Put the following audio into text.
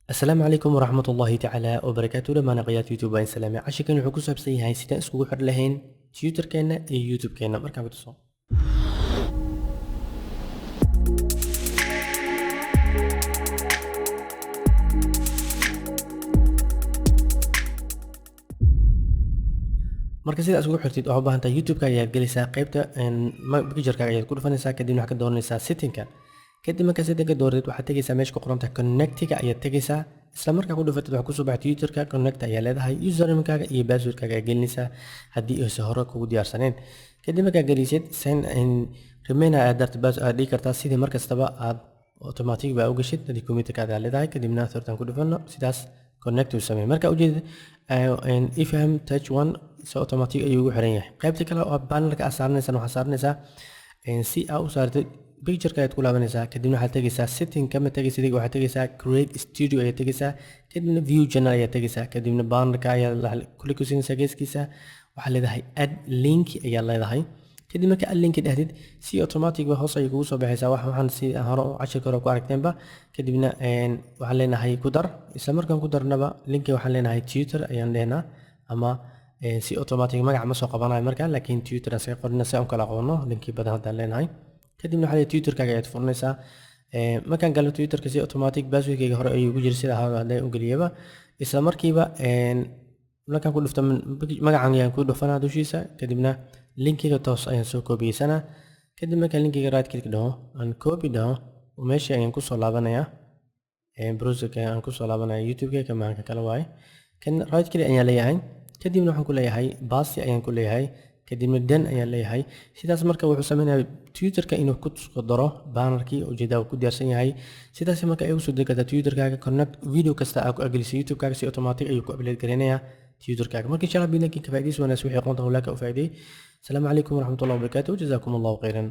السلام عليكم ورحمة الله تعالى وبركاته. لما نقيات يوتيوب بين سلامة عشان وحكو سابسي هاي سيدان اسكو حر لهين تيوتر كينا يوتيوب كينا مركا بتصو marka sidaas ugu xirtid waxaad u baahan tahay youtube-ka ayaad gelaysaa qaybta picture-ka ayaad ku dhufanaysaa kadibna waxaad ka dooranaysaa setting-ka kadib markaa setting-ka dooratid waxaad tegaysaa meesha ku qoran tahay connect-ga ayaad tegaysaa isla markaa ku dhufatid waxaa kusoo baxay twitterka connect ayaa leedahay username-kaaga iyo password-kaaga ayaa gelinaysaa haddii aysan hore kugu diyaarsaneen kadib markaa gelisid sign in remainder aad dartid aad dhigi kartaa sidii markastaba aad automatic baa u gashid haddii computer-kaada aad leedahay kadibna thirtan ku dhufano sidaas connect uu sameeyay marka ujeedid ifham touch one so automatic ayuu ugu xiran yahay qaybta kale oo bannerka aad saaranaysaa waxaad saaranaysaa si aad u saartid picture-ka ayaad ku laabanaysaa kadibna waxaad tegaysaa setting kama tegaysid waxaad tegaysaa create studio ayaad tegaysaa kadibna view channel ayaad tegaysaa kadibna bannerka ayaad kuli ku siinaysaa geeskiisa waxaad leedahay add link ayaad leedahay kadib marka add link dhahdid si automatic ba hoos ay kugu soo baxaysaa waxaan si hore cashirka hore ku aragteenba kadibna waxaan leenahay ku dar isla markaan ku darnaba linki waxaan leenahay Twitter ayaan leenahay ama si automatic magac ma soo qabanayo markaa laakiin Twitter asay qorina si aan kala aqoono linki badan hadaan leenahay kadibna waxaad Twitter-kaaga ayaad furnaysaa markaan galo Twitter-ka si automatic password-kayga hore ayuu ugu jiray sida hadaan u geliyaba isla markiiba markaan ku dhufto magacan ayaan ku dhufanaa dushiisa kadibna linkiga toos ayaan soo koobiyeysanaa kadib markaan linkiga right click dhaho aan copy dhaho meesha ayaan ku soo laabanayaa browser-ka aan ku soo laabanaya YouTube-ka kamaanka kala waaye kan right click ayaan leeyahay kadibna waxaan ku leeyahay paste ayaan ku leeyahay kadibna done ayaan leeyahay sidaas marka wuxuu sameynayaa Twitter-ka inuu ku soo daro bannerkii ujeedada uu ku diyaarsan yahay sidaas marka ay u soo degata Twitter-kaaga connect video kasta aad ku aglisay YouTube-kaaga si automatic ayuu ku upload gareynayaa Twitter-kaaga marka insha Allah bidinka ka faa'iideyso wanaas wixii aqoonta hawlaaka u faa'iideey السلام عليكم ورحمة الله وبركاته وجزاكم الله خيرا